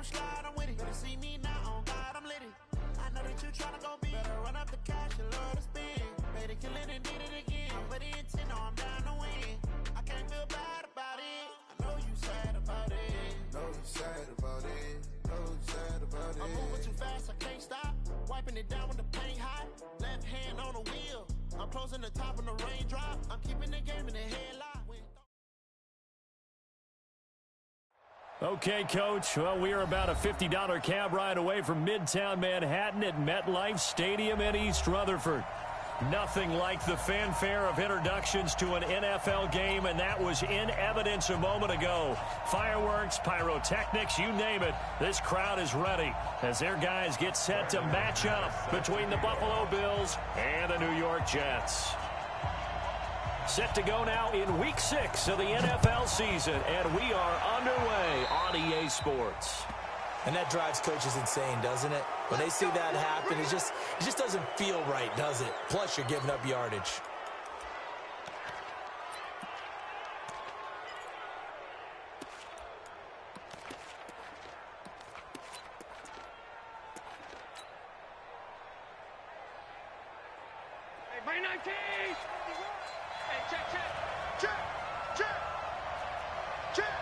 gon' slide, I'm with it. Better see me now, on God, I'm litty. I know that you tryna go big. Better run up the cash, you love to spend. Better kill it and did it again. I'm with the intent, no, I'm down to win. I can't feel bad about it. I know you sad about it. Know you sad about it. Know you sad about it. I'm moving too fast, I can't stop. Wiping it down when the paint hot. Left hand on the wheel. I'm closing the top when the raindrop. I'm keeping the game in the headlock. Okay, Coach. Well, we are about a $50 cab ride away from Midtown Manhattan at MetLife Stadium in East Rutherford. Nothing like the fanfare of introductions to an NFL game, and that was in evidence a moment ago. Fireworks, pyrotechnics, you name it. This crowd is ready as their guys get set to match up between the Buffalo Bills and the New York Jets. Set to go now in Week 6 of the NFL season, and we are underway on EA Sports. And that drives coaches insane, doesn't it? When they see that happen, it just doesn't feel right, does it? Plus, you're giving up yardage. Hey, by 19! Hey, check, check! Check! Check! Check!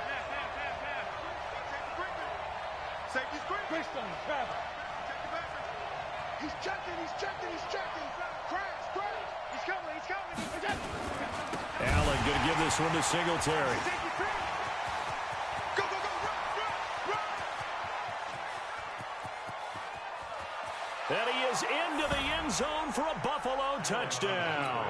Safety screen. Crystal, travel. Check the back. He's checking, he's checking, he's checking. Crash, crash. He's coming, he's coming. Allen going to give this one to Singletary. Go, go, go, run, run, run. And he is into the end zone for a Buffalo touchdown.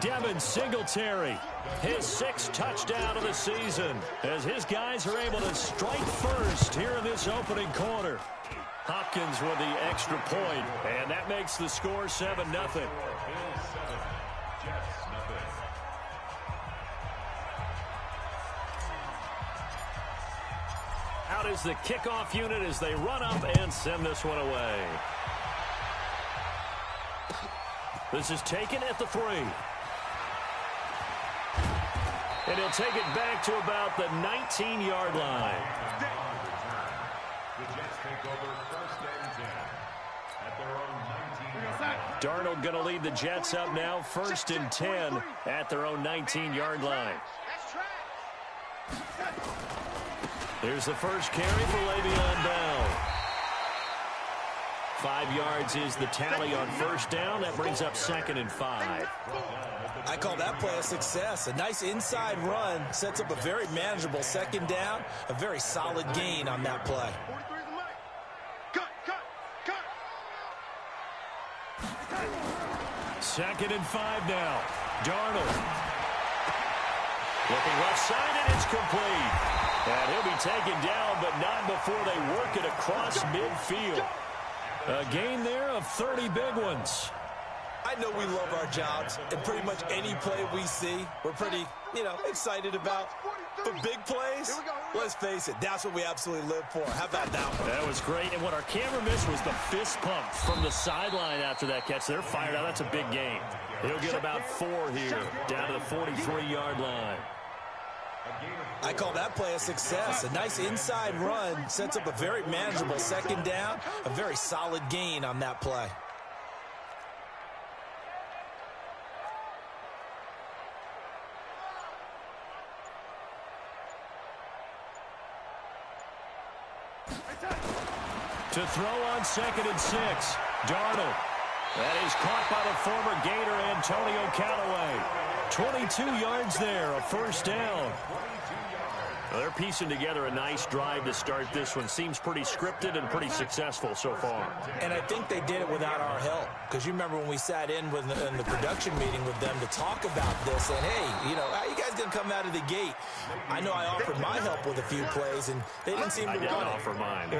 Devin Singletary, his 6th touchdown of the season, as his guys are able to strike first here in this opening quarter. Hopkins with the extra point, and that makes the score 7-0. Out is the kickoff unit as they run up and send this one away. This is taken at the 3. And he'll take it back to about the 19-yard line. The Jets take over 1st and 10 at their own 19. Darnold going to lead the Jets up now, 1st and 10 at their own 19-yard line. Here's the first carry for Le'Veon Bell. 5 yards is the tally on 1st down. That brings up 2nd and 5. I call that play a success. A nice inside run sets up a very manageable 2nd down. A very solid gain on that play. Cut, cut, cut. 2nd and 5 now. Darnold. Looking left side, and it's complete. And he'll be taken down, but not before they work it across midfield. A gain there of 30 big ones. I know we love our jobs, and pretty much any play we see, we're pretty, excited about. But big plays, let's face it, that's what we absolutely live for. How about that one? That was great, and what our camera missed was the fist pump from the sideline after that catch. They're fired out. That's a big gain. He'll get about 4 here, down to the 43-yard line. I call that play a success. A nice inside run sets up a very manageable 2nd down, a very solid gain on that play. To throw on 2nd and 6, Darnold. That is caught by the former Gator Antonio Callaway. 22 yards there, a 1st down. Well, they're piecing together a nice drive to start this one. Seems pretty scripted and pretty successful so far. And I think they did it without our help. Because you remember when we sat in the production meeting with them to talk about this, and hey, how you guys going to come out of the gate? I know I offered my help with a few plays, and they didn't seem to want it. I didn't offer mine.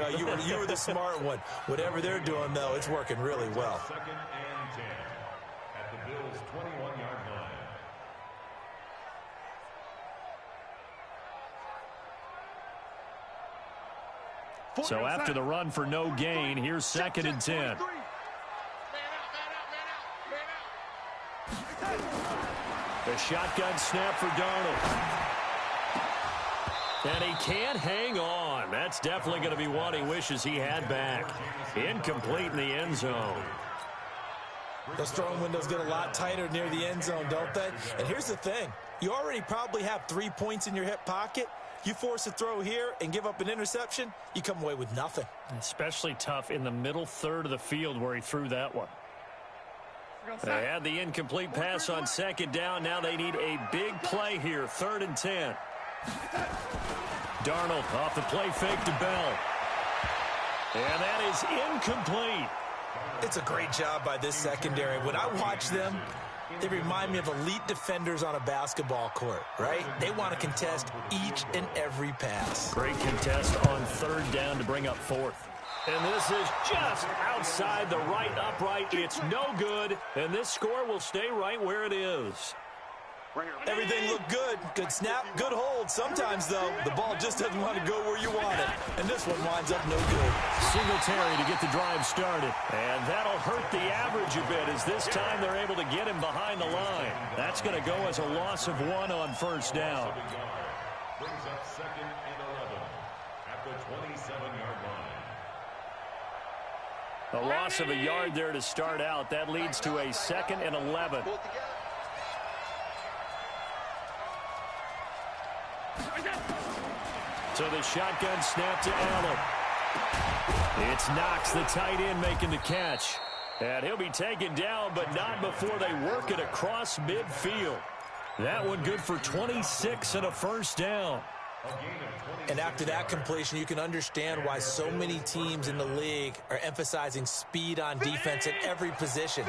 You were the smart one. Whatever they're doing, though, it's working really well. 2nd and 10 at the Bills' 21-yard line. So after the run for no gain, here's 2nd and 10. The shotgun snap for Darnold. And he can't hang on. That's definitely going to be one he wishes he had back. Incomplete in the end zone. Those throwing windows get a lot tighter near the end zone, don't they? And here's the thing. You already probably have 3 points in your hip pocket. You force a throw here and give up an interception, you come away with nothing. Especially tough in the middle third of the field where he threw that one. They had the incomplete pass on second down. Now they need a big play here, 3rd and 10. Darnold off the play fake to Bell. And that is incomplete. It's a great job by this secondary. When I watch them, they remind me of elite defenders on a basketball court, right? They want to contest each and every pass. Great contest on 3rd down to bring up 4th. And this is just outside the right upright. It's no good, and this score will stay right where it is. Everything looked good. Good snap, good hold. Sometimes, though, the ball just doesn't want to go where you want it. And this one winds up no good. Singletary to get the drive started. And that'll hurt the average a bit as this time they're able to get him behind the line. That's going to go as a loss of 1 on 1st down. Brings up 2nd and 11 at the 27-yard line. A loss of a yard there to start out. That leads to a 2nd and 11. So the shotgun snap to Allen. It's Knox, the tight end, making the catch. And he'll be taken down, but not before they work it across midfield. That one good for 26 and a 1st down. And after that completion, you can understand why so many teams in the league are emphasizing speed on defense at every position.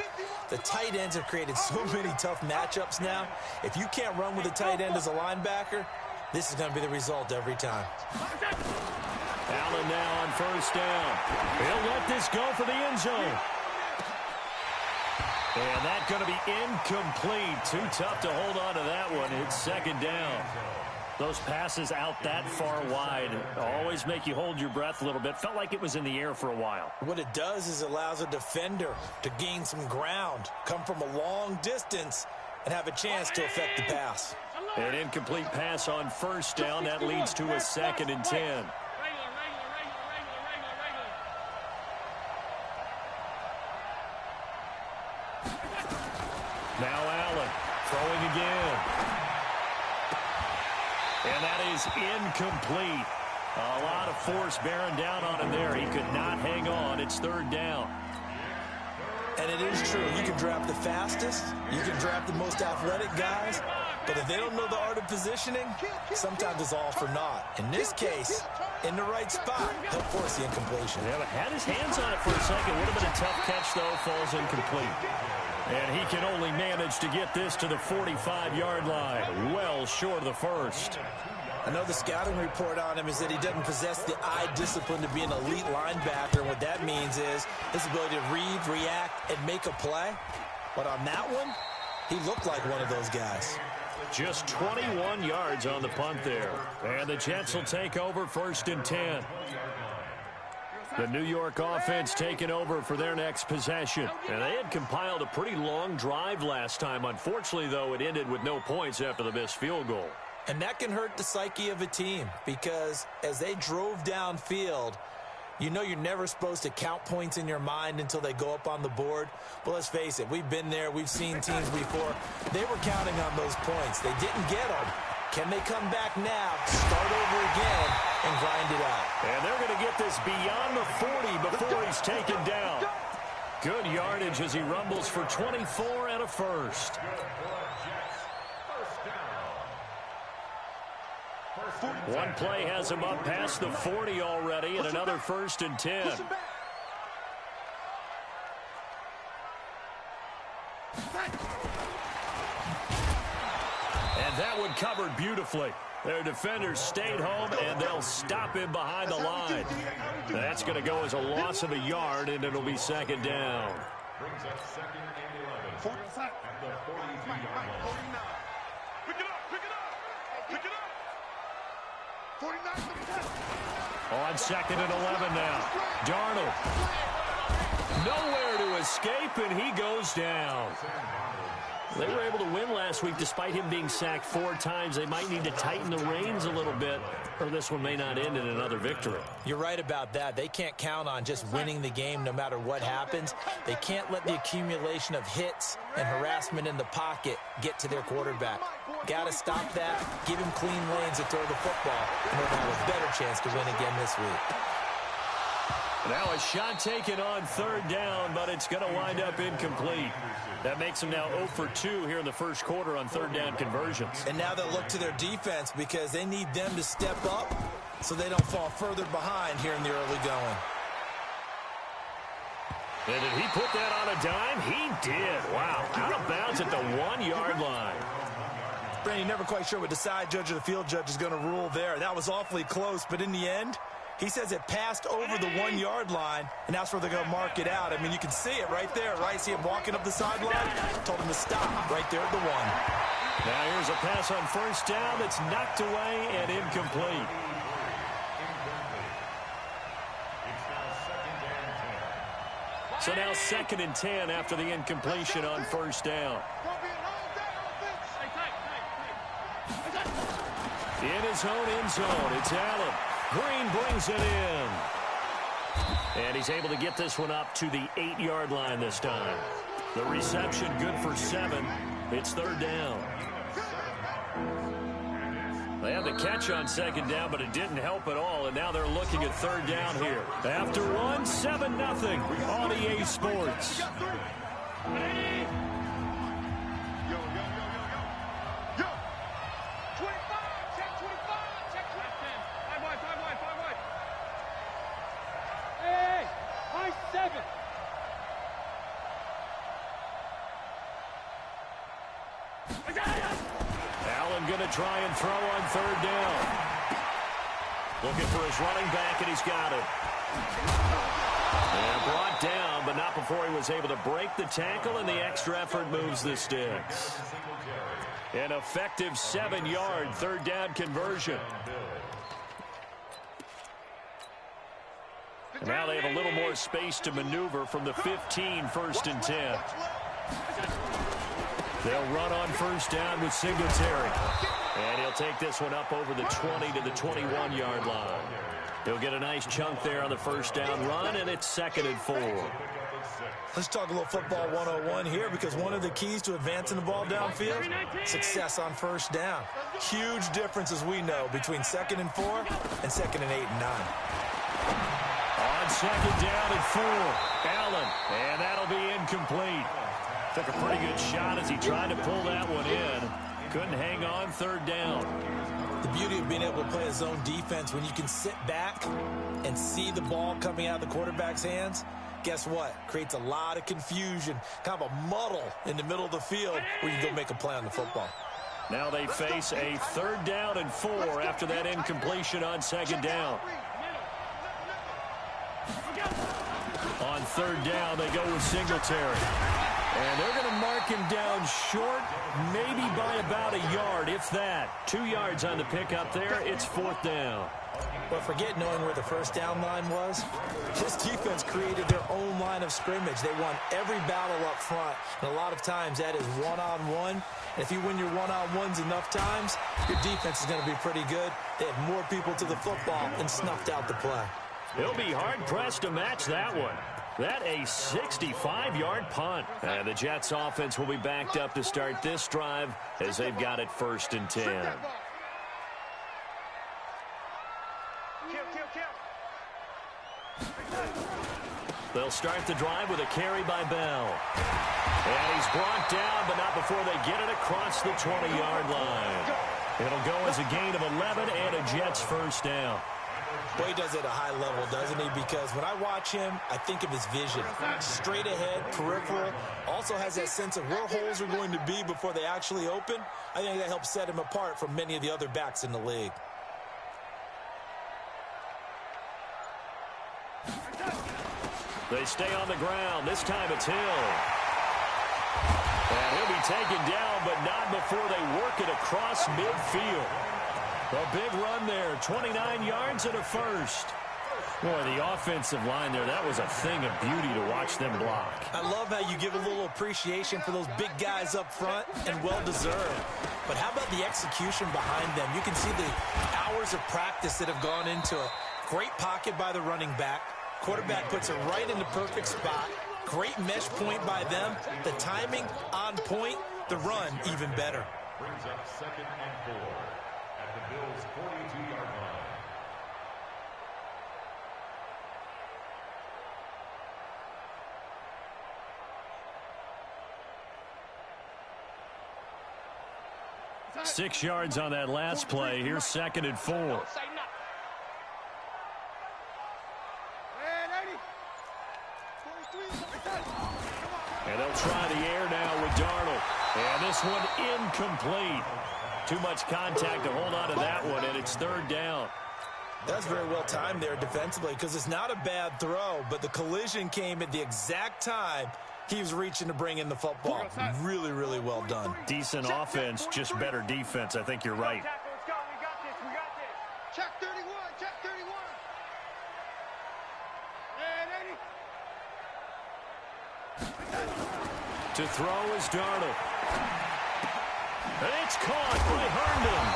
The tight ends have created so many tough matchups now. If you can't run with a tight end as a linebacker, this is going to be the result every time. Allen now on 1st down. He'll let this go for the end zone. And that's going to be incomplete. Too tough to hold on to that one. It's 2nd down. Those passes out that far wide always make you hold your breath a little bit. Felt like it was in the air for a while. What it does is allows a defender to gain some ground, come from a long distance, and have a chance to affect the pass. An incomplete pass on 1st down. That leads to a 2nd and 10. Now Allen throwing again. And that is incomplete. A lot of force bearing down on him there. He could not hang on. It's 3rd down. And it is true. You can draft the fastest. You can draft the most athletic guys. But if they don't know the art of positioning, sometimes it's all for naught. In this case, in the right spot, he'll force the incompletion. Yeah, but had his hands on it for a second. Would have been a tough catch, though. Falls incomplete. And he can only manage to get this to the 45-yard line. Well short of the 1st. I know the scouting report on him is that he doesn't possess the eye discipline to be an elite linebacker. And what that means is his ability to read, react, and make a play. But on that one, he looked like one of those guys. Just 21 yards on the punt there. And the Jets will take over 1st and 10. The New York offense taking over for their next possession. And they had compiled a pretty long drive last time. Unfortunately, though, it ended with no points after the missed field goal. And that can hurt the psyche of a team because as they drove downfield, you know you're never supposed to count points in your mind until they go up on the board. But let's face it, we've been there. We've seen teams before. They were counting on those points. They didn't get them. Can they come back now, start over again, and grind it out? And they're going to get this beyond the 40 before he's taken down. Good yardage as he rumbles for 24 and a 1st. One play has him up past the 40 already, and another 1st and 10. And that one covered beautifully. Their defenders stayed home, and they'll stop him behind the line. That's going to go as a loss of a yard, and it'll be 2nd down. Brings up 2nd and 11 at the 43-yard line. Pick it up, pick it up, pick it up. 49 to the 10. On 2nd and 11 now. Darnold. Nowhere to escape, and he goes down. They were able to win last week despite him being sacked 4 times. They might need to tighten the reins a little bit, or this one may not end in another victory. You're right about that. They can't count on just winning the game no matter what happens. They can't let the accumulation of hits and harassment in the pocket get to their quarterback. Got to stop that, give him clean lanes to throw the football, and they'll have a better chance to win again this week. Now a shot taken on 3rd down, but it's going to wind up incomplete. That makes them now 0 for 2 here in the first quarter on 3rd down conversions. And now they'll look to their defense because they need them to step up so they don't fall further behind here in the early going. And did he put that on a dime? He did. Wow. Out of bounds at the 1-yard line. Brandon, never quite sure what the side judge or the field judge is going to rule there. That was awfully close, but in the end, he says it passed over the 1-yard line, and that's where they're going to mark it out. I mean, you can see it right there, right? See him walking up the sideline? Told him to stop right there at the 1. Now here's a pass on 1st down that's knocked away and incomplete. So now 2nd and 10 after the incompletion on 1st down. In his own end zone, it's Allen. Green brings it in. And he's able to get this one up to the 8-yard line this time. The reception good for 7. It's 3rd down. They had the catch on 2nd down, but it didn't help at all, and now they're looking at 3rd down here. After 1, 7-0 on EA Sports. Allen going to try and throw on 3rd down. Looking for his running back, and he's got it. And brought down, but not before he was able to break the tackle, and the extra effort moves the sticks. An effective 7-yard 3rd down conversion. And now they have a little more space to maneuver from the 15, 1st and 10. They'll run on 1st down with Singletary. And he'll take this one up over the 20 to the 21-yard line. He'll get a nice chunk there on the 1st down run, and it's 2nd and 4. Let's talk a little football 101 here, because one of the keys to advancing the ball downfield, success on 1st down. Huge difference, as we know, between 2nd and 4 and 2nd and 8 and 9. On 2nd down and 4, Allen, and that'll be incomplete. Took a pretty good shot as he tried to pull that one in. Couldn't hang on 3rd down. The beauty of being able to play a zone defense, when you can sit back and see the ball coming out of the quarterback's hands, guess what? Creates a lot of confusion, kind of a muddle in the middle of the field where you can go make a play on the football. Now they face a 3rd down and 4 after that incompletion on 2nd down. On 3rd down, they go with Singletary. And they're going to mark him down short, maybe by about a yard, if that. 2 yards on the pickup there. It's 4th down. But forget knowing where the 1st down line was. This defense created their own line of scrimmage. They won every battle up front. And a lot of times that is one-on-one. And if you win your one-on-ones enough times, your defense is going to be pretty good. They had more people to the football and snuffed out the play. He'll be hard-pressed to match that one. That a 65-yard punt. And the Jets offense will be backed up to start this drive as they've got it 1st and 10. They'll start the drive with a carry by Bell. And he's brought down, but not before they get it across the 20-yard line. It'll go as a gain of 11 and a Jets 1st down. Boy, he does it at a high level, doesn't he? Because when I watch him, I think of his vision. Straight ahead, peripheral. Also has that sense of where holes are going to be before they actually open. I think that helps set him apart from many of the other backs in the league. They stay on the ground. This time it's Hill. And he'll be taken down, but not before they work it across midfield. A big run there, 29 yards and a 1st. Boy, the offensive line there, that was a thing of beauty to watch them block. I love how you give a little appreciation for those big guys up front, and well-deserved. But how about the execution behind them? You can see the hours of practice that have gone into it. Great pocket by the running back. Quarterback puts it right in the perfect spot. Great mesh point by them. The timing on point. The run even better. Brings up 2nd and 4 at the Bills' 42-yard line. Time. 6 yards on that last play. Here's 2nd and 4. And they'll try the air now with Darnold. And this one incomplete. Too much contact to hold on to that one, and it's 3rd down. That's very well timed there defensively, because it's not a bad throw, but the collision came at the exact time he was reaching to bring in the football. Really, really well done. Decent offense, just better defense. I think you're right. Let's go. We got this. We got this. Check 31. Check 31. And 80. To throw is Darnold. It's caught by Herndon.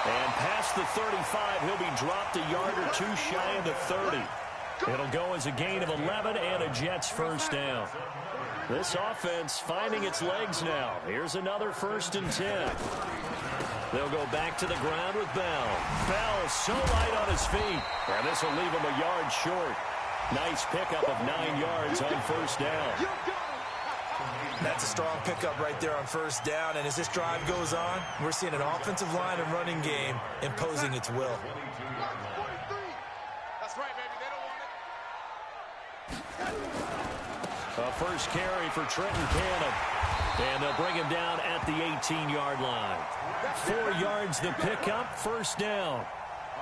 And past the 35, he'll be dropped a yard or two shy of the 30. It'll go as a gain of 11 and a Jets first down. This offense finding its legs now. Here's another 1st and 10. They'll go back to the ground with Bell. Bell so light on his feet. And this will leave him a yard short. Nice pickup of 9 yards on 1st down. That's a strong pickup right there on 1st down. And as this drive goes on, we're seeing an offensive line and running game imposing its will. That's right, baby. They don't want it. A first carry for Trenton Cannon. And they'll bring him down at the 18-yard line. 4 yards the pickup, 1st down.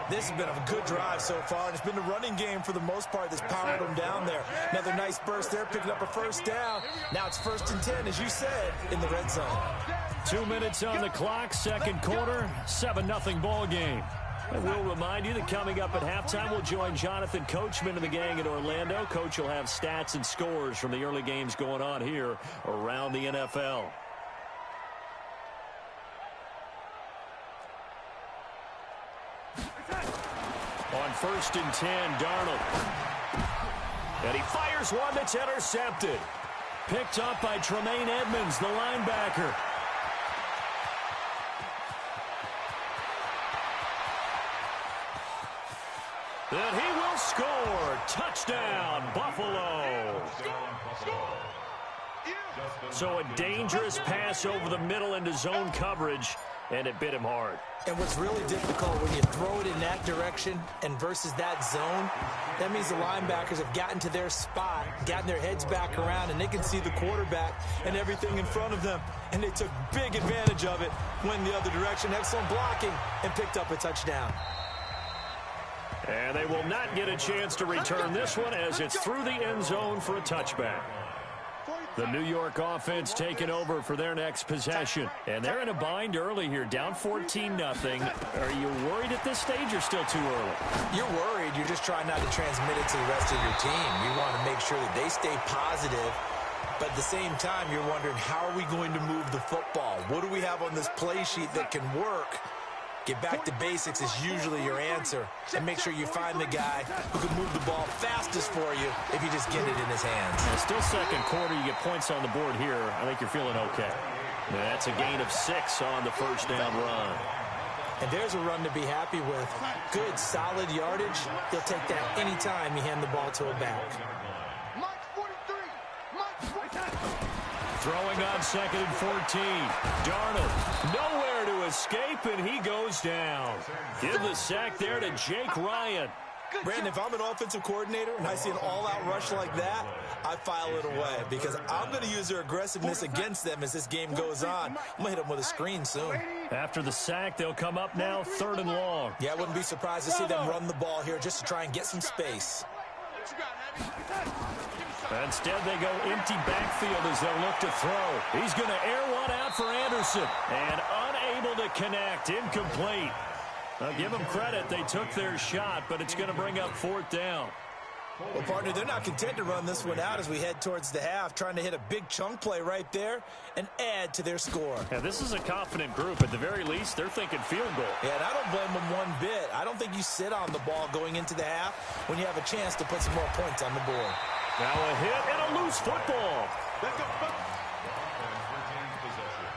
This has been a good drive so far, and it's been the running game for the most part that's powered them down there. Another nice burst there, picking up a 1st down. Now it's 1st and 10, as you said, in the red zone. 2 minutes on the clock, 2nd quarter, 7-0 ball game. And we'll remind you that coming up at halftime, we'll join Jonathan Coachman and the gang in Orlando. Coach will have stats and scores from the early games going on here around the NFL. On 1st and 10, Darnold. And he fires one that's intercepted. Picked up by Tremaine Edmonds, the linebacker. And he will score. Touchdown, Buffalo. So a dangerous pass over the middle into zone coverage, and it bit him hard. And what's really difficult when you throw it in that direction and versus that zone, that means the linebackers have gotten to their spot, gotten their heads back around, and they can see the quarterback and everything in front of them. And they took big advantage of it, went the other direction, excellent blocking, and picked up a touchdown. And they will not get a chance to return this one as it's through the end zone for a touchback. The New York offense taking over for their next possession. And they're in a bind early here, down 14-0. Are you worried at this stage or still too early? You're worried. You're just trying not to transmit it to the rest of your team. You want to make sure that they stay positive. But at the same time, you're wondering, how are we going to move the football? What do we have on this play sheet that can work? Get back to basics is usually your answer. And make sure you find the guy who can move the ball fastest for you if you just get it in his hands. And still 2nd quarter. You get points on the board here. I think you're feeling okay. And that's a gain of 6 on the 1st down run. And there's a run to be happy with. Good, solid yardage. He'll take that anytime you hand the ball to a back. Throwing on 2nd and 14. Darnold nowhere to escape, and he goes down. Give the sack there to Jake Ryan. Brandon, if I'm an offensive coordinator and I see an all-out rush like that, I file it away because I'm going to use their aggressiveness against them as this game goes on. I'm going to hit them with a screen soon. After the sack, they'll come up now 3rd and long. Yeah, I wouldn't be surprised to see them run the ball here just to try and get some space. Instead, they go empty backfield as they'll look to throw. He's going to air one out for Anderson. And unable to connect. Incomplete. I'll give them credit. They took their shot, but it's going to bring up 4th down. Well, partner, they're not content to run this one out as we head towards the half, trying to hit a big chunk play right there and add to their score. Yeah, this is a confident group. At the very least, they're thinking field goal. Yeah, and I don't blame them one bit. I don't think you sit on the ball going into the half when you have a chance to put some more points on the board. Now a hit and a loose football. Let's go. Offense retains possession.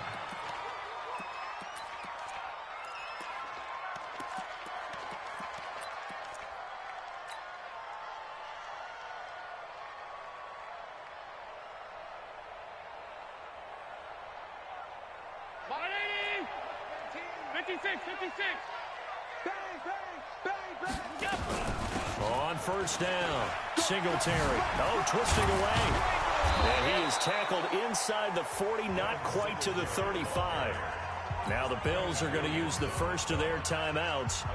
Marty! 56. Bang, bang, bang, bang. On 1st down, Singletary. Oh, twisting away. And he is tackled inside the 40, not quite to the 35. Now the Bills are going to use the first of their timeouts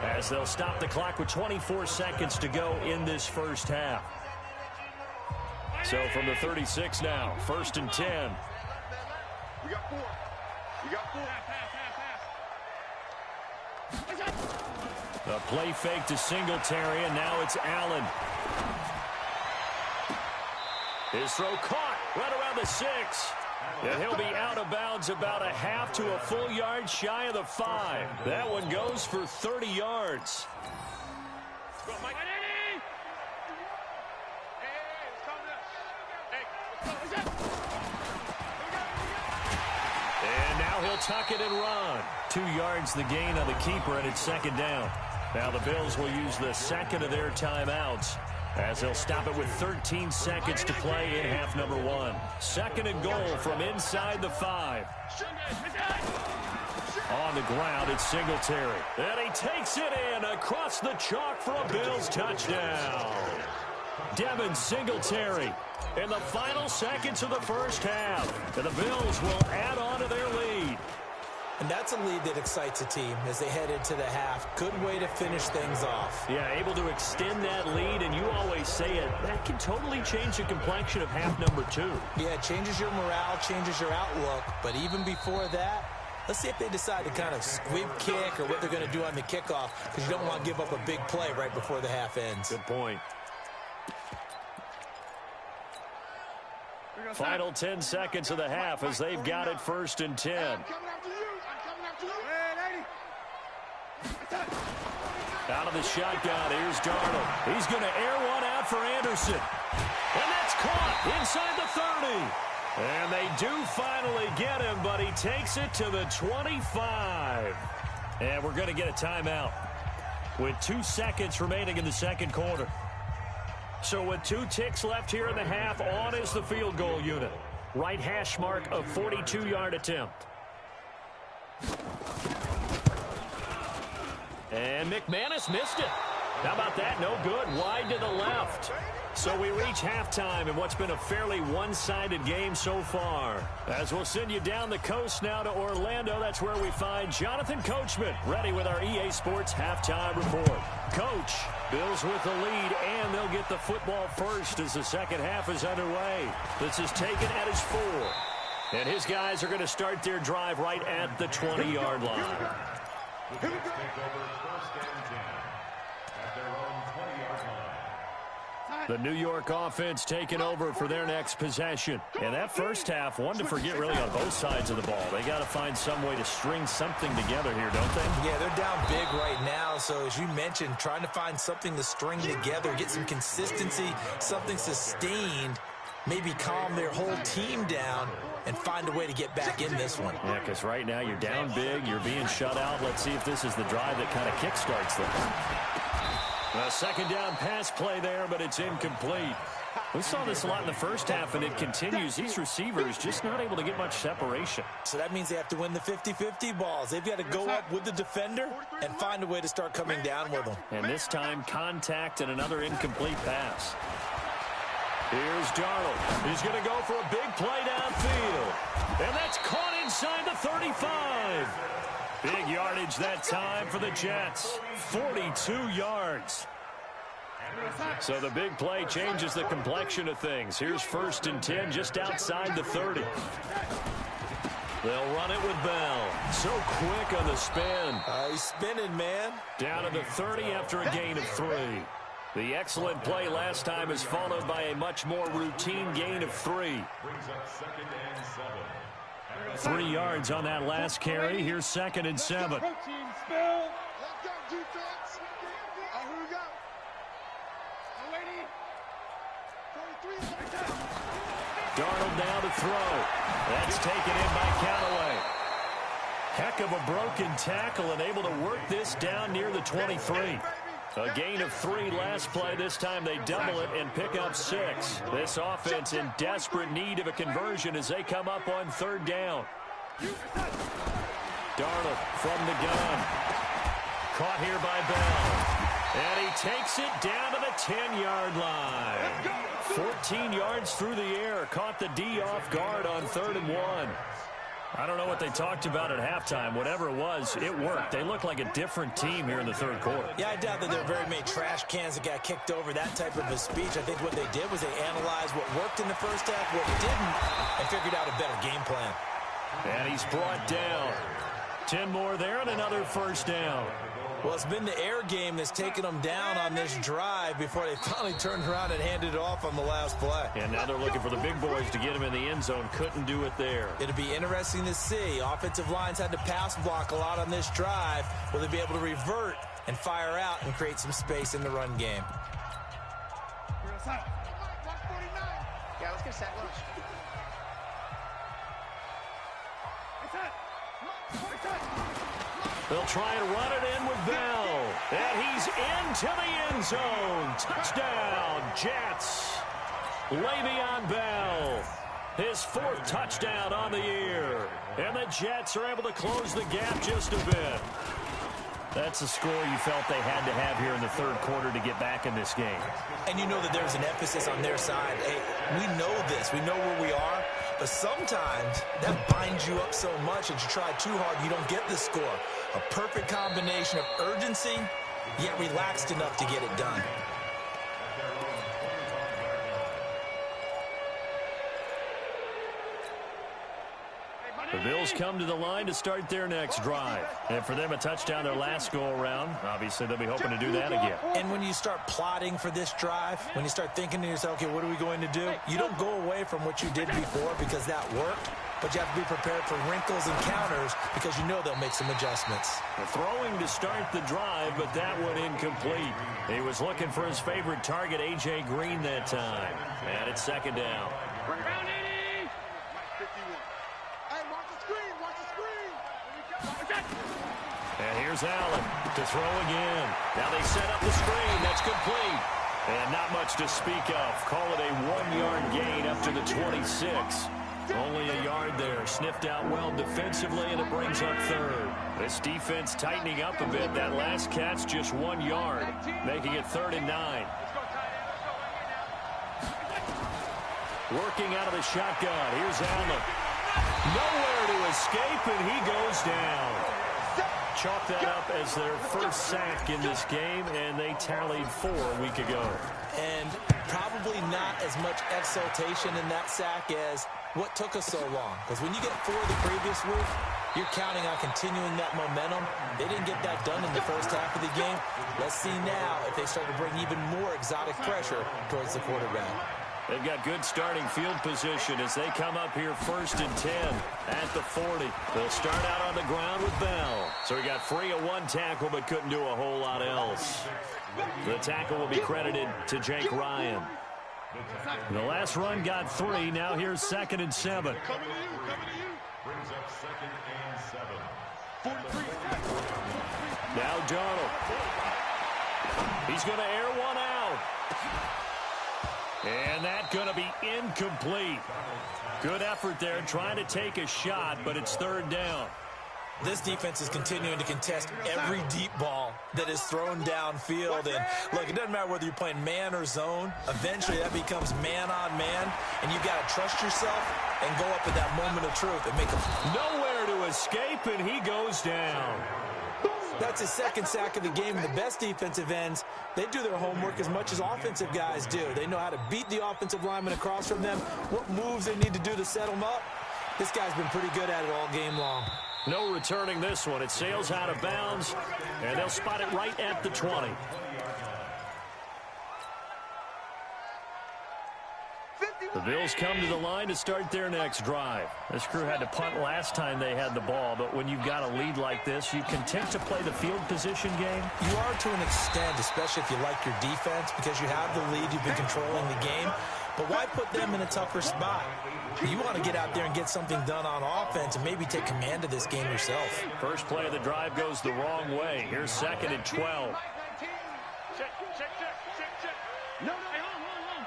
as they'll stop the clock with 24 seconds to go in this first half. So from the 36 now, 1st and 10. We got 4. The play fake to Singletary, and now it's Allen. His throw caught right around the 6. And he'll be out of bounds about a half to a full yard shy of the 5. That one goes for 30 yards. And now he'll tuck it and run. 2 yards the gain on the keeper, and it's 2nd down. Now the Bills will use the second of their timeouts as they'll stop it with 13 seconds to play in half number 1. 2nd and goal from inside the 5. On the ground, it's Singletary. And he takes it in across the chalk for a Bills touchdown. Devin Singletary in the final seconds of the first half. And the Bills will add on to their lead. And that's a lead that excites a team as they head into the half. Good way to finish things off. Yeah, able to extend that lead, and you always say it, that can totally change the complexion of half number 2. Yeah, it changes your morale, changes your outlook. But even before that, let's see if they decide to kind of squib kick or what they're going to do on the kickoff, because you don't want to give up a big play right before the half ends. Good point. Final 10 seconds of the half as they've got it 1st and 10. I'm coming after you. Out of the shotgun, here's Darnold. He's going to air one out for Anderson. And that's caught inside the 30. And they do finally get him, but he takes it to the 25. And we're going to get a timeout with 2 seconds remaining in the second quarter. So with 2 ticks left here in the half, on is the field goal unit. Right hash mark of 42-yard attempt. And McManus missed it. How about that? No good. Wide to the left. So we reach halftime in what's been a fairly one-sided game so far. As we'll send you down the coast now to Orlando, that's where we find Jonathan Coachman ready with our EA Sports halftime report. Coach, Bills with the lead, and they'll get the football first as the second half is underway. This is taken at his 4. And his guys are going to start their drive right at the 20-yard line. The Jets take over 1st and 10 at their own 20-yard line. The New York offense taking over for their next possession. And that first half, one to forget really on both sides of the ball. They got to find some way to string something together here, don't they? Yeah, they're down big right now. So as you mentioned, trying to find something to string together, get some consistency, something sustained, maybe calm their whole team down and find a way to get back in this one. Yeah, because right now you're down big, you're being shut out. Let's see if this is the drive that kind of kickstarts them. A second down pass play there, but it's incomplete. We saw this a lot in the first half, and it continues. These receivers just not able to get much separation. So that means they have to win the 50-50 balls. They've got to go up with the defender and find a way to start coming down with them. And this time, contact and another incomplete pass. Here's Darnold. He's going to go for a big play downfield. And that's caught inside the 35. Big yardage that time for the Jets. 42 yards. So the big play changes the complexion of things. Here's 1st and 10 just outside the 30. They'll run it with Bell. So quick on the spin. He's spinning, man. Down to the 30 after a gain of 3. The excellent play last time is followed by a much more routine gain of 3. Brings up 2nd and 7. 3 yards on that last carry. Here's 2nd and 7. Let's go, defense. Here we go. Darnold now to throw. That's taken in by Callaway. Heck of a broken tackle and able to work this down near the 23. A gain of 3 last play. This time they double it and pick up 6. This offense in desperate need of a conversion as they come up on 3rd down. Darnold from the gun. Caught here by Bell. And he takes it down to the 10-yard line. 14 yards through the air. Caught the D off guard on 3rd and 1. I don't know what they talked about at halftime. Whatever it was, it worked. They look like a different team here in the 3rd quarter. Yeah, I doubt that there were very many trash cans that got kicked over, that type of a speech. I think what they did was they analyzed what worked in the first half, what didn't, and figured out a better game plan. And he's brought down. 10 more there and another 1st down. Well, it's been the air game that's taken them down on this drive before they finally turned around and handed it off on the last play. And now they're looking for the big boys to get him in the end zone. Couldn't do it there. It'll be interesting to see. Offensive lines had to pass block a lot on this drive. Will they be able to revert and fire out and create some space in the run game? Yeah, let's get set lunch. They'll try and run it in with Bell. And he's into the end zone. Touchdown, Jets. Le'Veon Bell. His 4th touchdown on the year. And the Jets are able to close the gap just a bit. That's the score you felt they had to have here in the 3rd quarter to get back in this game. And you know that there's an emphasis on their side. Hey, we know this. We know where we are. But sometimes that binds you up so much that you try too hard, you don't get the score. A perfect combination of urgency, yet relaxed enough to get it done. The Bills come to the line to start their next drive. And for them, a touchdown their last go-around. Obviously, they'll be hoping to do that again. And when you start plotting for this drive, when you start thinking to yourself, okay, what are we going to do? You don't go away from what you did before because that worked. But you have to be prepared for wrinkles and counters because you know they'll make some adjustments. The throwing to start the drive, but that one incomplete. He was looking for his favorite target, A.J. Green, that time. And it's 2nd down. And here's Allen to throw again. Now they set up the screen. That's complete. And not much to speak of. Call it a 1-yard gain up to the 26. Only a yard there. Sniffed out well defensively, and it brings up 3rd. This defense tightening up a bit. That last catch just 1 yard, making it 3rd and 9. Working out of the shotgun. Here's Allen. Nowhere to escape, and he goes down. Chalk that up as their first sack in this game, and they tallied 4 a week ago. And probably not as much exultation in that sack as what took us so long. Because when you get 4 the previous week, you're counting on continuing that momentum. They didn't get that done in the first half of the game. Let's see now if they start to bring even more exotic pressure towards the quarterback. They've got good starting field position as they come up here 1st and 10 at the 40. They'll start out on the ground with Bell. So he got free of 1 tackle but couldn't do a whole lot else. The tackle will be credited to Jake Ryan. The last run got 3. Now here's 2nd and 7. Coming to you. Brings up 2nd and 7. Now Darnold. He's going to air one out. And that's going to be incomplete. Good effort there trying to take a shot, but it's 3rd down. This defense is continuing to contest every deep ball that is thrown downfield. And look, it doesn't matter whether you're playing man or zone. Eventually that becomes man on man, and you've got to trust yourself and go up at that moment of truth and make them. Nowhere to escape, and he goes down. That's his 2nd sack of the game. And the best defensive ends, they do their homework as much as offensive guys do. They know how to beat the offensive lineman across from them, what moves they need to do to set them up. This guy's been pretty good at it all game long. No returning this one. It sails out of bounds, and they'll spot it right at the 20. The Bills come to the line to start their next drive. This crew had to punt last time they had the ball, but when you've got a lead like this, you content to play the field position game? You are to an extent, especially if you like your defense, because you have the lead, you've been controlling the game. But why put them in a tougher spot? You want to get out there and get something done on offense and maybe take command of this game yourself. First play of the drive goes the wrong way. Here's 2nd and 12. Check. No. Hey, hold on.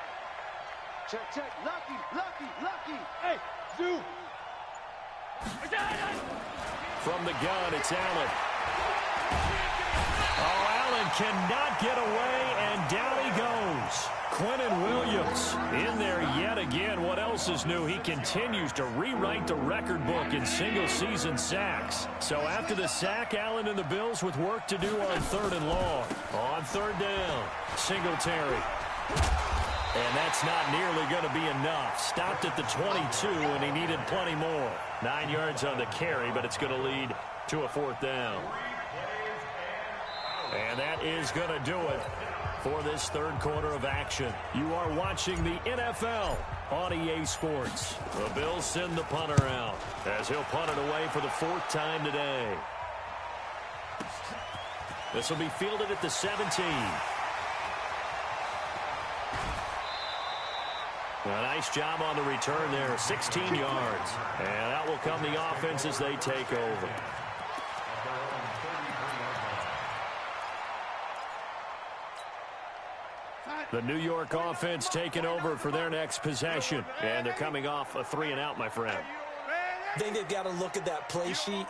Check. Lucky. Hey, Zoo. From the gun, it's Allen. Oh, Allen cannot get away, and down he goes. Quinnen Williams in there yet again. What else is new? He continues to rewrite the record book in single-season sacks. So after the sack, Allen and the Bills with work to do on 3rd and long. On 3rd down, Singletary. And that's not nearly going to be enough. Stopped at the 22, and he needed plenty more. 9 yards on the carry, but it's going to lead to a 4th down. And that is going to do it for this 3rd quarter of action. You are watching the NFL on EA Sports. The Bills send the punter out as he'll punt it away for the 4th time today. This will be fielded at the 17. A nice job on the return there, 16 yards. And out will come the offense as they take over. The New York offense taking over for their next possession. And they're coming off a 3-and-out, my friend. I think they've got to look at that play sheet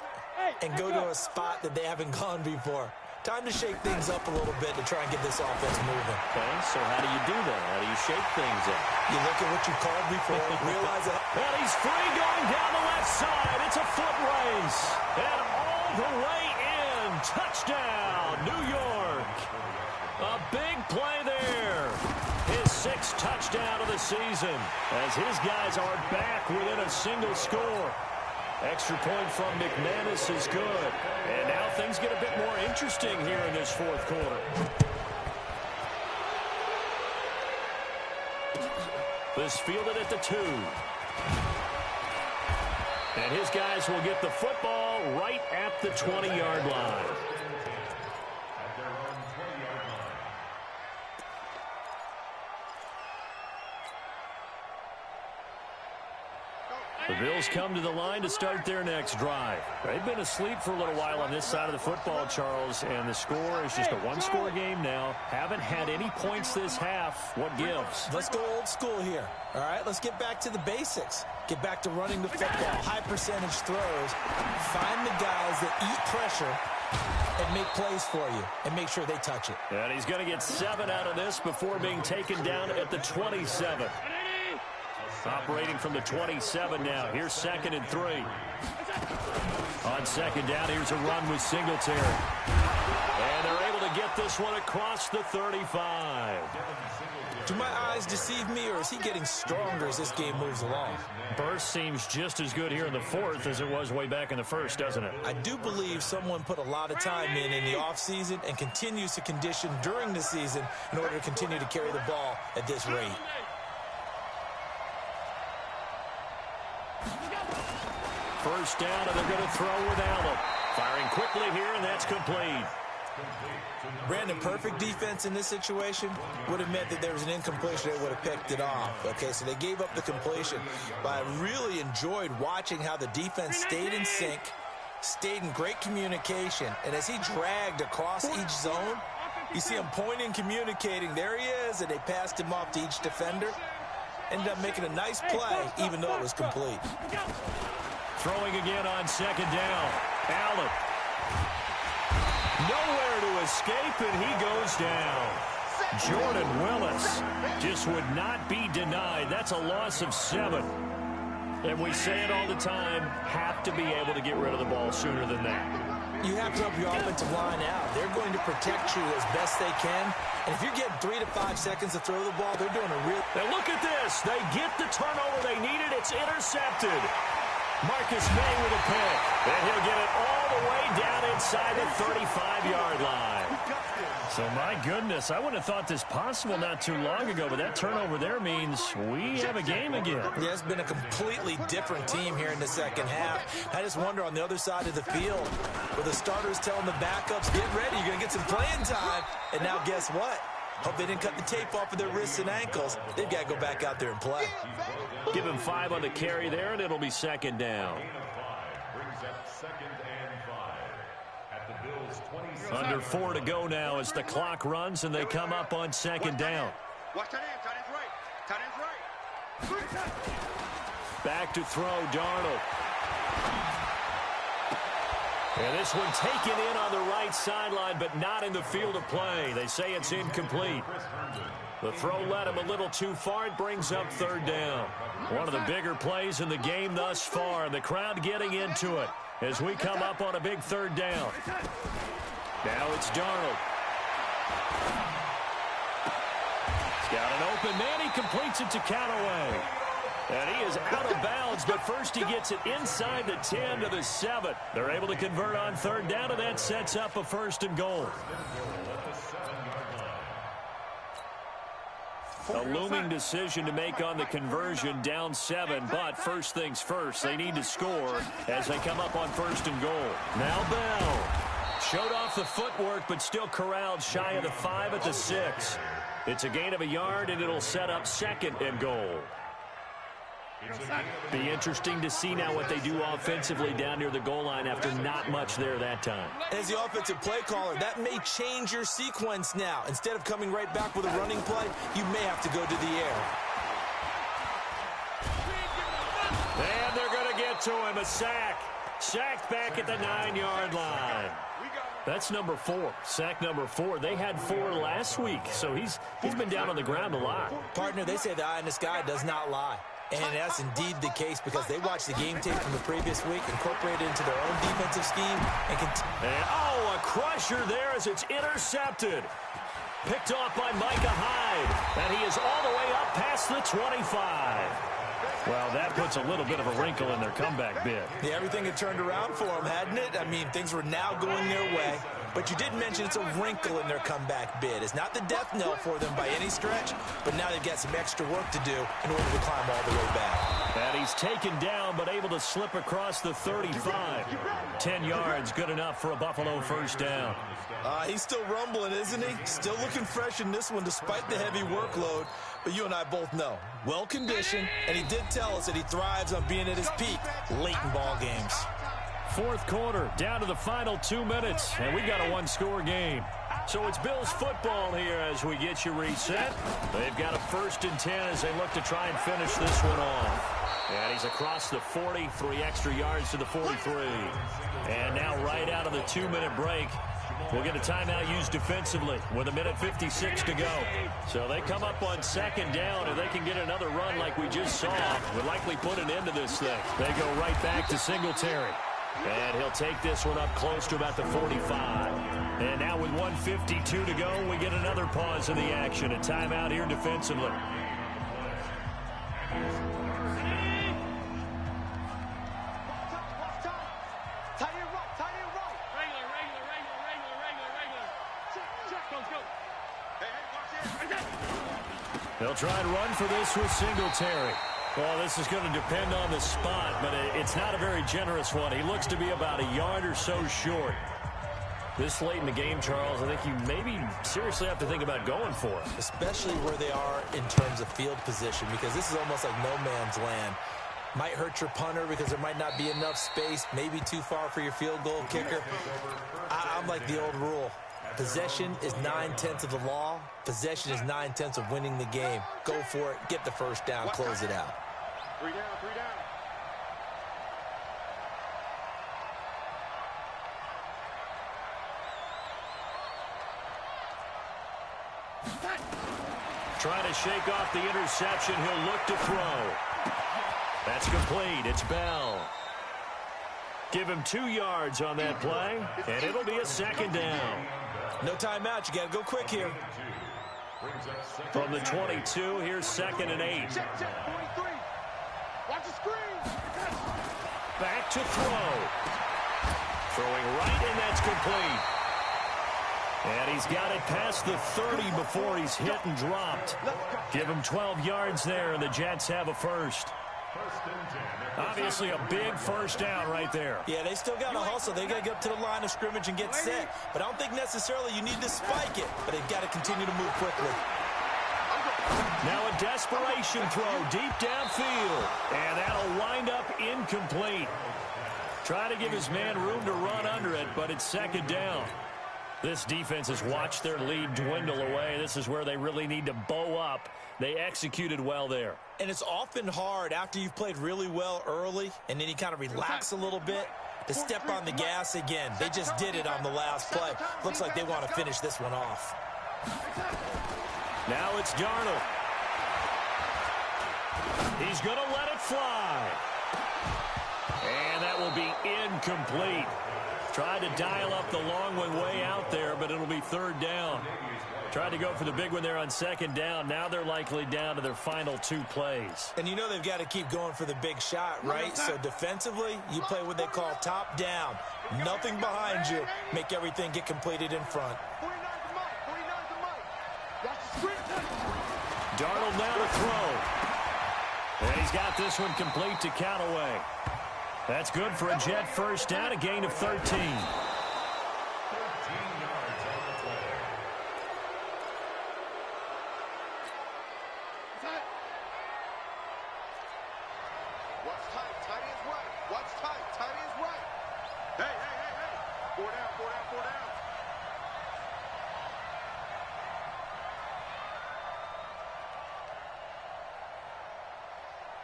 and go to a spot that they haven't gone before. Time to shake things up a little bit to try and get this offense moving. Okay, so how do you do that? How do you shake things up? You look at what you called before, realize that. And he's free going down the left side. It's a foot race. And all the way in. Touchdown, New York. A big play there. His 6th touchdown of the season as his guys are back within a single score. Extra point from McManus is good. And now things get a bit more interesting here in this 4th quarter. This fielded at the 2. And his guys will get the football right at the 20-yard line. The Bills come to the line to start their next drive. They've been asleep for a little while on this side of the football, Charles, and the score is just a one-score game now. Haven't had any points this half. What gives? Let's go old school here. All right, let's get back to the basics. Get back to running the football, high percentage throws. Find the guys that eat pressure and make plays for you and make sure they touch it. And he's going to get 7 out of this before being taken down at the 27. Operating from the 27 now. Here's 2nd and 3. On 2nd down, here's a run with Singletary. And they're able to get this one across the 35. Do my eyes deceive me, or is he getting stronger as this game moves along? Burst seems just as good here in the 4th as it was way back in the 1st, doesn't it? I do believe someone put a lot of time in the offseason and continues to condition during the season in order to continue to carry the ball at this rate. First down, and they're going to throw with Allen. Firing quickly here, and that's complete. Brandon, perfect defense in this situation would have meant that there was an incompletion. They would have picked it off. Okay, so they gave up the completion. But I really enjoyed watching how the defense stayed in sync, stayed in great communication. And as he dragged across each zone, you see him pointing, communicating. There he is, and they passed him off to each defender. Ended up making a nice play, even though it was complete. Throwing again on 2nd down. Allen. Nowhere to escape, and he goes down. Jordan Willis just would not be denied. That's a loss of 7. And we say it all the time, have to be able to get rid of the ball sooner than that. You have to help your offensive line out. They're going to protect you as best they can. And if you're getting 3 to 5 seconds to throw the ball, they're doing a real... And look at this. They get the turnover they needed. It's intercepted. Marcus May with a pick. And he'll get it all the way down inside the 35-yard line. So, my goodness, I wouldn't have thought this possible not too long ago, but that turnover there means we have a game again. Yeah, it's been a completely different team here in the second half. I just wonder on the other side of the field, where the starters telling the backups, get ready, you're going to get some playing time. And now guess what? Hope they didn't cut the tape off of their wrists and ankles. They've got to go back out there and play. Give him 5 on the carry there, and it'll be second down. Brings up 2nd and 5 at the Bills' 27. Under 4 to go now as the clock runs, and they come up on second down. Watch that end. Tight end's right. Tight end's right. Back to throw, Darnold. And this one taken in on the right sideline, but not in the field of play. They say it's incomplete. The throw led him a little too far. It brings up third down. One of the bigger plays in the game thus far, and the crowd getting into it as we come up on a big third down. Now it's Darnold. He's got an open man. He completes it to Callaway. And he is out of bounds, but first he gets it inside the 10 to the 7. They're able to convert on third down, and that sets up a 1st and goal. A looming decision to make on the conversion, down 7, but first things first, they need to score as they come up on 1st and goal. Now Bell showed off the footwork, but still corralled shy of the 5 at the 6. It's a gain of a yard, and it'll set up 2nd and goal. Be interesting to see now what they do offensively down near the goal line after not much there that time. As the offensive play caller, that may change your sequence now. Instead of coming right back with a running play, you may have to go to the air. And they're going to get to him, a sack. Sacked back at the 9-yard line. That's number 4. Sack number 4. They had 4 last week, so he's been down on the ground a lot. Partner, they say the eye in the sky does not lie. And that's indeed the case because they watched the game tape from the previous week, incorporated into their own defensive scheme, and a crusher there as it's intercepted. Picked off by Micah Hyde, and he is all the way up past the 25. Well, that puts a little bit of a wrinkle in their comeback bid. Yeah, everything had turned around for them, hadn't it? I mean, things were now going their way. But you did mention it's a wrinkle in their comeback bid. It's not the death knell for them by any stretch, but now they've got some extra work to do in order to climb all the way back. And he's taken down, but able to slip across the 35. 10 yards, good enough for a Buffalo 1st down. He's still rumbling, isn't he? Still looking fresh in this one despite the heavy workload. But you and I both know, well-conditioned, and he did tell us that he thrives on being at his peak late in ball games. 4th quarter, down to the final 2 minutes, and we got a 1-score game. So it's Bills football here as we get you reset. They've got a 1st and 10 as they look to try and finish this one off. And he's across the 40, 3 extra yards to the 43. And now right out of the 2-minute break, we'll get a timeout used defensively with 1:56 to go. So they come up on 2nd down, and they can get another run like we just saw. Would likely put an end to this thing. They go right back to Singletary. And he'll take this one up close to about the 45. And now with 1:52 to go, we get another pause in the action. A timeout here defensively. They'll try and run for this with Singletary. Well, this is going to depend on the spot, but it's not a very generous one. He looks to be about a yard or so short. This late in the game, Charles, I think you maybe seriously have to think about going for it. Especially where they are in terms of field position, because this is almost like no man's land. Might hurt your punter because there might not be enough space, maybe too far for your field goal kicker. I'm like the old rule. Possession is 9/10 of the law. Possession is 9/10 of winning the game. Go for it. Get the 1st down. Close it out. 3 down, 3 down. Trying to shake off the interception. He'll look to throw. That's complete. It's Bell. Give him 2 yards on that play, and it'll be a 2nd down. No timeout. You got to go quick here. From the 22, here's 2nd and 8. Check, 43. Watch the screen. back to throw. Throwing right, and that's complete. And he's got it past the 30 before he's hit and dropped. Give him 12 yards there, and the Jets have a first. Obviously a big first down right there. Yeah, they still got to hustle. They got to get up to the line of scrimmage and get set. But I don't think necessarily you need to spike it. But they've got to continue to move quickly. Now a desperation throw deep downfield. And that'll wind up incomplete. Try to give his man room to run under it, but it's second down. This defense has watched their lead dwindle away. This is where they really need to bow up. They executed well there. And it's often hard after you've played really well early and then you kind of relax a little bit to step on the gas again. They just did it on the last play. Looks like they want to finish this one off. Now it's Darnold. He's going to let it fly. And that will be incomplete. Tried to dial up the long one way out there, but it'll be third down. Tried to go for the big one there on second down. Now they're likely down to their final 2 plays. And you know they've got to keep going for the big shot, right? So defensively, you play what they call top down. Nothing behind you. Make everything get completed in front. Darnold now to throw. And he's got this one complete to Callaway. That's good for a Jet first down, a gain of 13. 13 yards on the play. What's tight? Tight is right. What's tight? Tight is right. Hey. 4 down, 4 down, 4 down.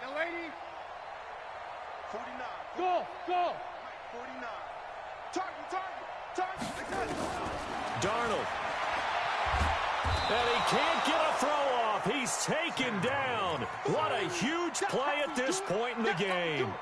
Young lady. 49. Go. 49. Target. Darnold. And he can't get a throw off. He's taken down. What a huge play at this point in the game.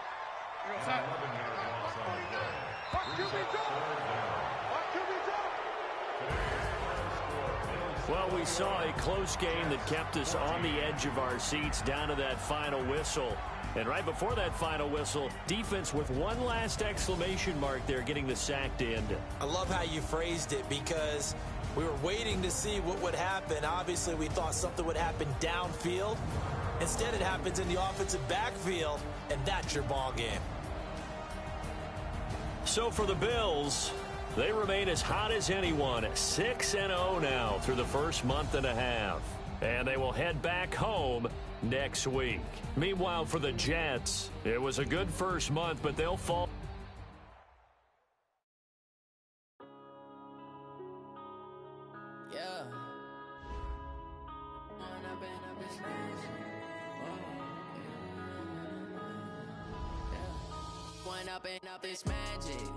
Well, we saw a close game that kept us on the edge of our seats down to that final whistle. And right before that final whistle, defense with one last exclamation mark there, getting the sack to end it. I love how you phrased it because we were waiting to see what would happen. Obviously, we thought something would happen downfield. Instead, it happens in the offensive backfield, and that's your ball game. So for the Bills, they remain as hot as anyone, 6-0 now through the first month and a half. And they will head back home next week. Meanwhile, for the Jets, it was a good first month, but they'll fall. Yeah. Went up and up, it's magic.